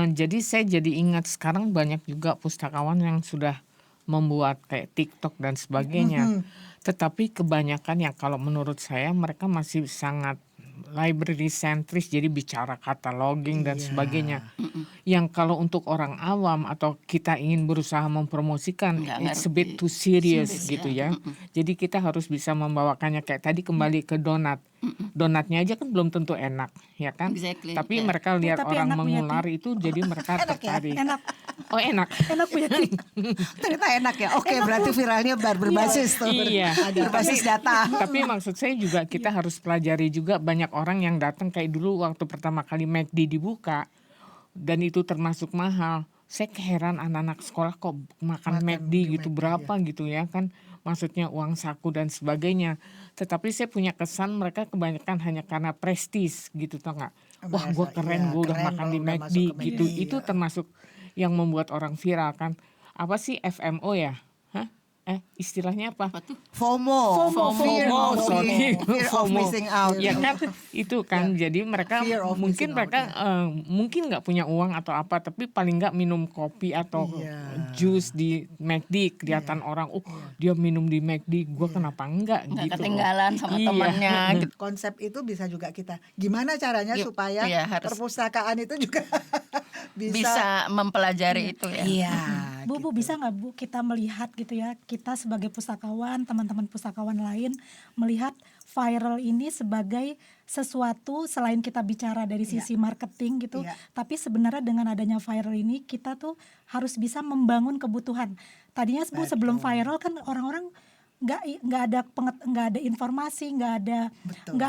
Jadi saya jadi ingat sekarang banyak juga pustakawan yang sudah membuat kayak TikTok dan sebagainya. Tetapi kebanyakan ya kalau menurut saya mereka masih sangat library centris, jadi bicara cataloging dan sebagainya. Yang kalau untuk orang awam atau kita ingin berusaha mempromosikan, Nggak it's a bit ngerti. too serious Serius gitu ya. ya. Jadi kita harus bisa membawakannya kayak tadi kembali ke donat. Donatnya aja kan belum tentu enak, ya kan? Exactly, Tapi ya. mereka lihat tapi orang enak, Bu Yati. mengular itu jadi mereka Enak ya? tertarik. Enak. Oh enak. Enak Bu Yati. Ternyata enak ya. Oke, berarti viralnya berbasis tuh. Iya. Berbasis data. Tapi maksud saya juga kita harus pelajari juga banyak orang yang datang kayak dulu waktu pertama kali McD dibuka dan itu termasuk mahal. Saya keheran anak-anak sekolah kok makan McD gitu berapa gitu ya kan. Maksudnya uang saku dan sebagainya. Tetapi saya punya kesan mereka kebanyakan hanya karena prestis gitu tau nggak? Wah gue keren, gue udah keren makan kalau di udah McD masuk ke gitu. McD, Itu ya. termasuk yang membuat orang viral kan. Apa sih FMO ya? Hah? Istilahnya apa? Apa tuh? FOMO. Fear FOMO, of sorry. fear of FOMO. missing out. Ya kan itu kan jadi mereka Fear of mungkin missing out, mereka mungkin nggak punya uang atau apa tapi paling nggak minum kopi atau jus di McD kelihatan orang dia minum di McD gue kenapa enggak Nggak gitu. ketinggalan sama Iya. temannya gitu. Konsep itu bisa juga kita. Gimana caranya Yuk, supaya iya, harus. perpustakaan itu juga Bisa mempelajari itu ya. Iya. Bu, bisa nggak Bu kita melihat gitu ya, kita sebagai pustakawan, teman-teman pustakawan lain melihat viral ini sebagai sesuatu selain kita bicara dari sisi marketing gitu, tapi sebenarnya dengan adanya viral ini kita tuh harus bisa membangun kebutuhan. Tadinya Bu sebelum viral kan orang-orang nggak ada informasi, nggak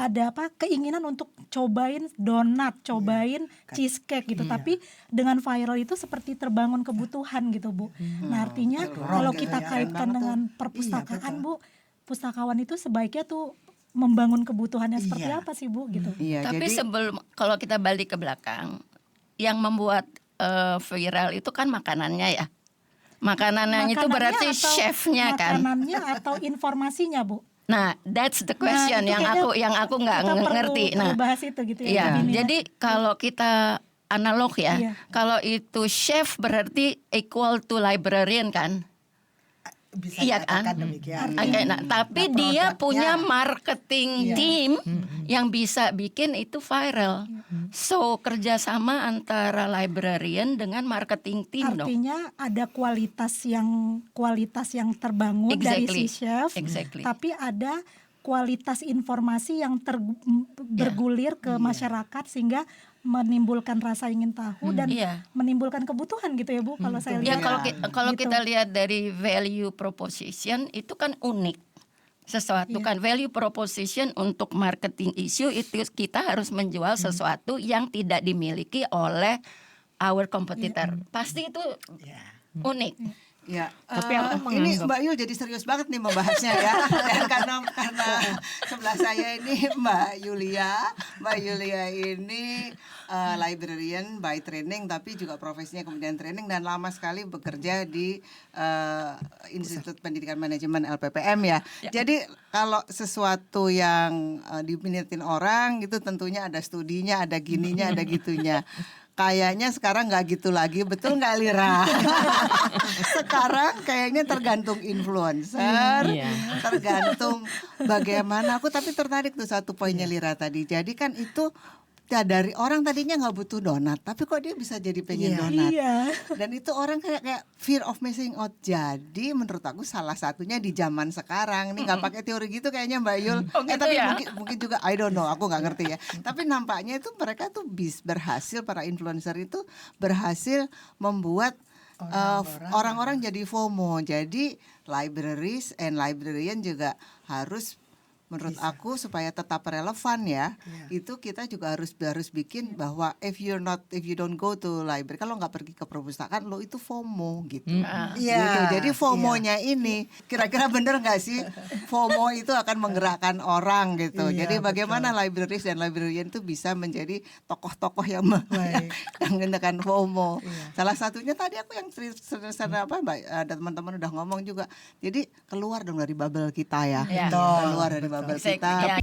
ada apa keinginan untuk cobain donat, cobain cheesecake gitu. Tapi dengan viral itu seperti terbangun kebutuhan gitu Bu. Nah artinya kalau kita kaitkan dengan perpustakaan Bu, pustakawan itu sebaiknya tuh membangun kebutuhannya seperti apa sih Bu gitu. Iya, Tapi jadi sebelum kalau kita balik ke belakang, yang membuat viral itu kan makanannya ya. Makanannya itu berarti atau chefnya kan. makanannya atau informasinya Bu. Nah, that's the question itu yang aku nggak kita perlu ngerti. Nah, bahas itu gitu ya. iya. Dinilai. Jadi kalau kita analog ya, Iya. kalau itu chef berarti equal to librarian kan. bisa Iya dikatakan kan? demikian. Oke, nah, tapi dia produknya. punya marketing team yang bisa bikin itu viral. So kerjasama antara librarian dengan marketing team dong. Artinya ada kualitas yang terbangun dari Exactly. si chef, Exactly. tapi ada kualitas informasi yang bergulir ke masyarakat sehingga menimbulkan rasa ingin tahu dan Iya. menimbulkan kebutuhan gitu ya Bu kalau saya Ya lihat. kalau Gitu. kita lihat dari value proposition itu kan unik sesuatu kan value proposition untuk marketing issue itu kita harus menjual sesuatu yang tidak dimiliki oleh our competitor. Pasti itu unik. Ya, Tapi aku ini menganggap- Mbak Yul jadi serius banget nih membahasnya ya. Dan karena sebelah saya ini Mbak Yulia ini librarian by training tapi juga profesinya kemudian training dan lama sekali bekerja di Institut Pendidikan Manajemen LPPM ya. Jadi kalau sesuatu yang diminatin orang gitu tentunya ada studinya, ada gininya, ada gitunya. Kayaknya sekarang nggak gitu lagi, betul nggak Lira? Sekarang kayaknya tergantung influencer, tergantung bagaimana. Aku tapi tertarik tuh satu poinnya Lira tadi. Jadi kan itu ya dari orang tadinya nggak butuh donat, tapi kok dia bisa jadi pengen donat. Iya. Dan itu orang kayak fear of missing out. Jadi menurut aku salah satunya di zaman sekarang ini nggak pakai teori gitu kayaknya Mbak Yul. Gitu Tapi ya? mungkin juga I don't know, aku nggak ngerti ya. Tapi nampaknya itu mereka tuh berhasil, para influencer itu berhasil membuat orang-orang jadi FOMO. Jadi libraries and librarian juga harus menurut aku supaya tetap relevan ya, itu kita juga harus bikin bahwa if you don't go to library, kalau nggak pergi ke perpustakaan lo itu FOMO gitu. Gitu. Jadi FOMO-nya ini kira-kira bener nggak sih FOMO itu akan menggerakkan orang gitu. Jadi bagaimana libraries dan librarian itu bisa menjadi tokoh-tokoh yang menggunakan FOMO. Salah satunya tadi aku yang sederhana apa Mbak, ada teman-teman udah ngomong juga. Jadi keluar dong dari bubble kita ya. Iya. Keluar dari bubble Exactly. kita. Ya.